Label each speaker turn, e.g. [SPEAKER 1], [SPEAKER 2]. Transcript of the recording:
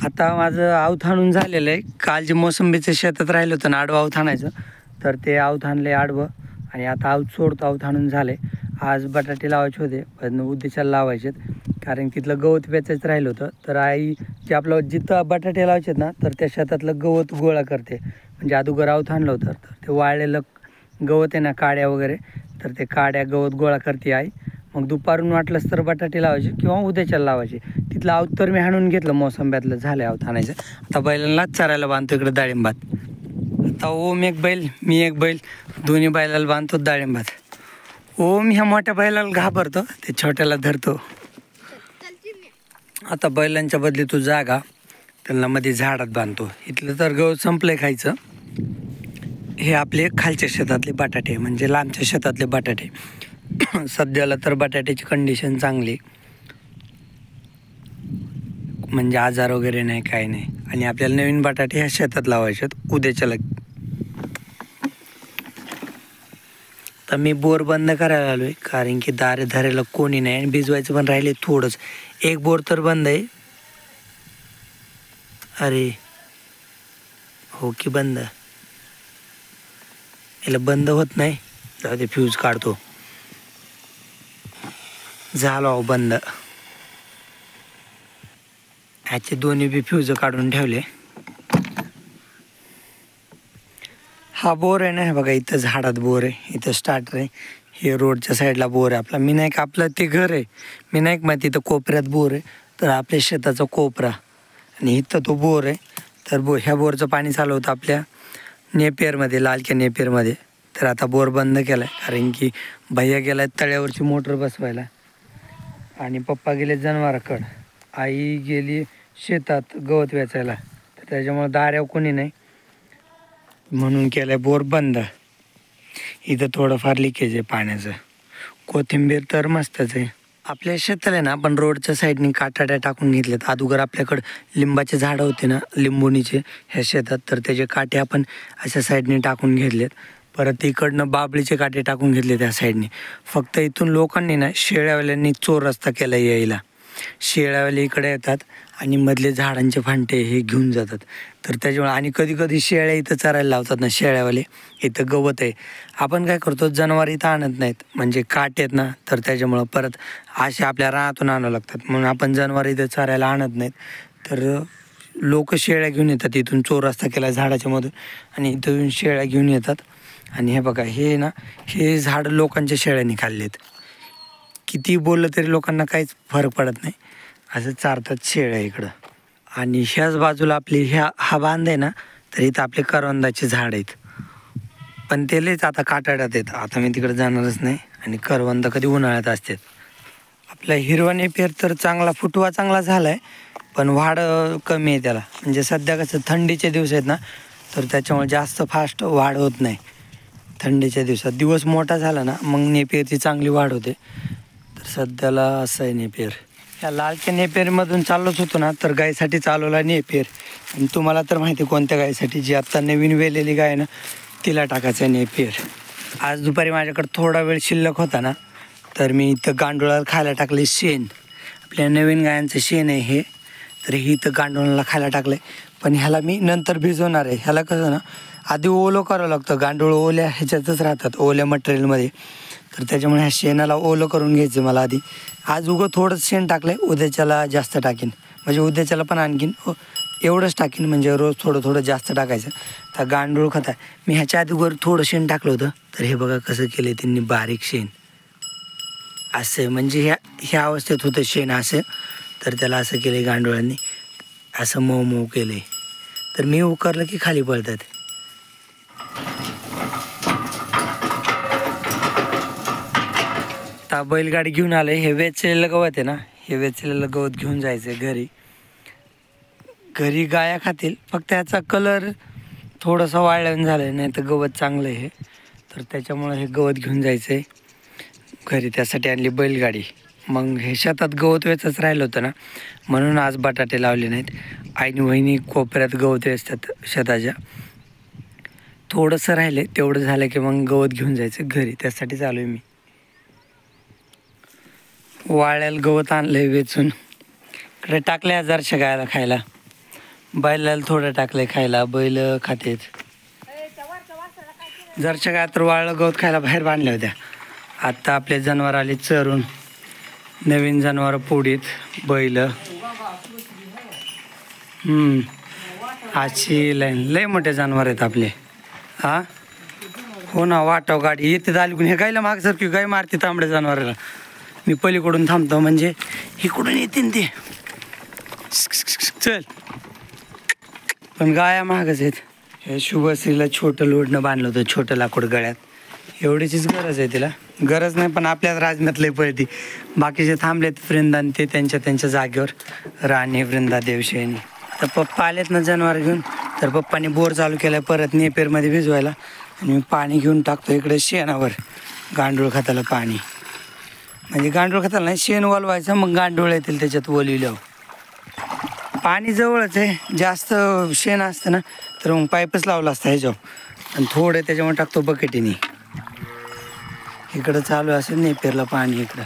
[SPEAKER 1] आता माझं आवथाणून झालेलं आहे. काल जे मोसंबीचं शेतात राहिलं होतं ना आडवं आवथाणायचं, तर ते आवथाणले आडवं आणि आता आवत सोडतो. आवथाणून झाले. आज बटाटे लावायचे होते पण उद्देशाला लावायचे, कारण तिथलं गवत वेचायचं राहिलं होतं. तर आई जे आपलं जिथं बटाटे लावायचे ना तर त्या शेतातलं गवत गोळा करते. म्हणजे अगोदर आवथाणलं होतं तर ते वाळलेलं गवत आहे ना, काड्या वगैरे, तर ते काड्या गवत गोळा करते आई. मग दुपारून वाटलंच तर बटाटे लावायचे किंवा उद्याच्याला लावायचे. तिथलं आवत तर मी हाणून घेतलं मोसंब्यातलं, झालं आवत आणायचं. आता बैलांनाच चरायला बांधतो इकडे डाळिंबात. आता ओम एक बैल, मी एक बैल, दोन्ही बैलाला बांधतो डाळिंबात. ओम ह्या मोठ्या बैलाला घाबरतो, ते छोट्याला धरतो. आता बैलांच्या बदली तू जागा त्यांना मध्ये झाडात बांधतो. इथलं तर गवत संपलंय खायचं. हे आपले खालच्या शेतातले बटाटे, म्हणजे लांबच्या शेतातले बटाटे. सध्याला तर बटाट्याची कंडिशन चांगली, म्हणजे आजार वगैरे नाही, काय नाही. आणि आपल्याला नवीन बटाटे ह्या शेतात लावायचे उद्याच्याला. तर मी बोर बंद करायला आलो आहे, कारण की दारे धरायला कोणी नाही आणि भिजवायचं पण राहिले थोडंच. एक बोर तर बंद आहे. अरे हो की बंद, याला बंद होत नाही. जाऊ दे, फ्यूज काढतो. झालो बंद. ह्याचे दोन्ही बी फ्यूज काढून ठेवले. हा बोर आहे ना, हे बघा इथं झाडात बोर आहे, इथं स्टार्टर आहे. हे रोडच्या साईडला बोर आहे आपला. मी नाही का, आपलं ते घर आहे, मी नाही का माहिती, इथं कोपऱ्यात बोर आहे. तर आपल्या शेताचा कोपरा आणि इथं तो बोर आहे. तर ह्या बोरचं पाणी चालू होतं आपल्या नेपियरमध्ये, लालक्या नेपियरमध्ये. तर आता बोर बंद केला आहे, कारण की भैया गेला आहे तळ्यावरची मोटर बसवायला आणि पप्पा गेले जनावराकडं, आई गेली शेतात गवत वेचायला. तर त्याच्यामुळं दाऱ्यावर कोणी नाही, म्हणून केलं आहे बोर बंद. इथं थोडंफार लिकेज आहे पाण्याचं. कोथिंबीर तर मस्तच आहे. आपल्या शेताला आहे ना, आपण रोडच्या साईडनी काटाड्या टाकून घेतल्यात. अगोदर आपल्याकडं लिंबाचे झाडं होते ना, लिंबुणीचे, ह्या शेतात, तर त्याचे काटे आपण अशा साईडनी टाकून घेतलेत. परत इकडनं बाबळीचे काटे टाकून घेतले त्या साईडने. फक्त इथून लोकांनी ना, शेळ्यावाल्यांनी चोर रस्ता केला यायला. शेळ्यावाले इकडे येतात आणि मधले झाडांचे फांटे हे घेऊन जातात. तर त्याच्यामुळे, आणि कधी कधी शेळ्या इथं चरायला लावतात ना शेळ्यावाले. इथं गवत आहे, आपण काय करतो, जनावर इथं आणत नाहीत, म्हणजे काट आहेत ना, तर त्याच्यामुळं परत असे आपल्या रानातून आणावं लागतात. म्हणून आपण जनावर इथं चरायला आणत नाहीत. तर लोक शेळ्या घेऊन येतात इथून, चोर रस्ता केला झाडाच्या मधून, आणि इथून शेळ्या घेऊन येतात. आणि हे बघा, हे ना, हे झाड लोकांच्या शेळ्यांनी खाल्लेत. किती बोललं तरी लोकांना काहीच फरक पडत नाही, असं चारतात शेळ्या इकडं. आणि ह्याच बाजूला आपली हा बांध आहे ना, तर इथं आपले करवंदाचे झाड आहेत, पण ते लयच आता काटाड्यात आहेत. आता मी तिकडे जाणारच नाही. आणि करवंद कधी उन्हाळ्यात असतात. आपला हिरवा नेपियर तर चांगला, फुटवा चांगला झाला आहे, पण वाढ कमी आहे त्याला. म्हणजे सध्या कसं थंडीचे दिवस आहेत ना, तर त्याच्यामुळे जास्त फास्ट वाढ होत नाही. थंडीच्या दिवसात दिवस मोठा झाला ना, मग नेपियरची चांगली वाढ होते. तर सध्याला असं आहे नेपियर. ह्या लालच्या नेपियरमधून चाललोच होतो ना, तर गायीसाठी चालवला नेपियर. आणि तुम्हाला तर माहिती कोणत्या गायीसाठी, जी आत्ता नवीन वेलेली गाय आहे ना, तिला टाकायचं आहे नेपियर. आज दुपारी माझ्याकडे थोडा वेळ शिल्लक होता ना, तर मी इथं गांडुळाला खायला टाकले शेण. आपल्या नवीन गायांचं शेण आहे हे. तर ही इथं गांडुळाला खायला टाकलं आहे. पण ह्याला मी नंतर भिजवणार आहे. ह्याला कसं ना, आधी ओलं करावं लागतं. गांडूळ ओल्या ह्याच्यातच राहतात, ओल्या मटेरियलमध्ये. तर त्याच्यामुळे ह्या शेणाला ओलं करून घ्यायचं मला आधी. आज उगं थोडंच शेण टाकलं आहे, उद्याच्याला जास्त टाकीन. म्हणजे उद्याच्याला पण आणखीन एवढंच टाकीन, म्हणजे रोज थोडं थोडं जास्त टाकायचं. तर गांडूळ खत आहे. मी ह्याच्या आधी थोडं शेण टाकलं होतं. तर हे बघा कसं केलं त्यांनी, बारीक शेण असं, म्हणजे ह्या अवस्थेत होतं शेण असं. तर त्याला असं केलं गांडुळांनी, असं मऊ मऊ केलं आहे. तर मी उकरलं की खाली पडतात. आता बैलगाडी घेऊन आलं आहे. हे वेचलेलं गवत आहे ना, हे वेचलेलं गवत घेऊन जायचं आहे घरी. घरी गाया खातील. फक्त ह्याचा कलर थोडंसं वाळल्यानं झालं आहे, नाही तर गवत चांगलं आहे हे. तर त्याच्यामुळं हे गवत घेऊन जायचं आहे घरी, त्यासाठी आणली बैलगाडी. मग हे शेतात गवत वेचच राहिलं होतं ना, म्हणून आज बटाटे लावले नाहीत. आईनी वहिनी कोपऱ्यात गवत वेचतात शेताच्या. थोडंसं राहिले, तेवढं झालं की मग गवत घेऊन जायचं घरी, त्यासाठी चालू आहे मी. वाळ्याला गवत आणलं आहे वेचून, इकडे टाकले 1000 गायला खायला. बैलाला थोडं टाकलंय खायला, बैल खातेत. जरच्या काय तर वाळलं गवत खायला बाहेर बांधल्या होत्या. आत्ता आपले जनावर आले चरून, नवीन जनावर पोडीत बैल. अशी लय मोठे जनावर आहेत आपले. हा हो ना, वाटाव गाडी येते आली हे गायला माग सर की गाय मारते तांबड्या जनावराला. मी पलीकडून थांबतो म्हणजे इकडून येते ते. चल, पण गाया महागच आहेत. हे शुभश्रीला छोटं लोडणं बांधलं होतं, छोटं लाकूड गळ्यात. एवढीचीच गरज आहे तिला, गरज नाही पण आपल्याच राजनात लय पळती. बाकीचे थांबलेत वृंदा ते त्यांच्या जागेवर, राणी वृंदा देवशेनी. तर पप्पा आलेत ना जनावर घेऊन, तर पप्पाने बोर चालू केलाय परत नेपेरमध्ये भिजवायला. आणि मी पाणी घेऊन टाकतो इकडे शेणावर, गांडूळ खताला पाणी. म्हणजे गांडूळ खताला नाही, शेण वलवायचं, मग गांडूळ येतील त्याच्यात ओलिवल्यावर. पाणी जवळच आहे, जास्त शेण असतं ना तर मग पाईपच लावला असता ह्याच्यावर, आणि थोडं त्याच्यामुळे टाकतो बकेटीने. इकडं चालू असेल नेपेरला पाणी इकडं.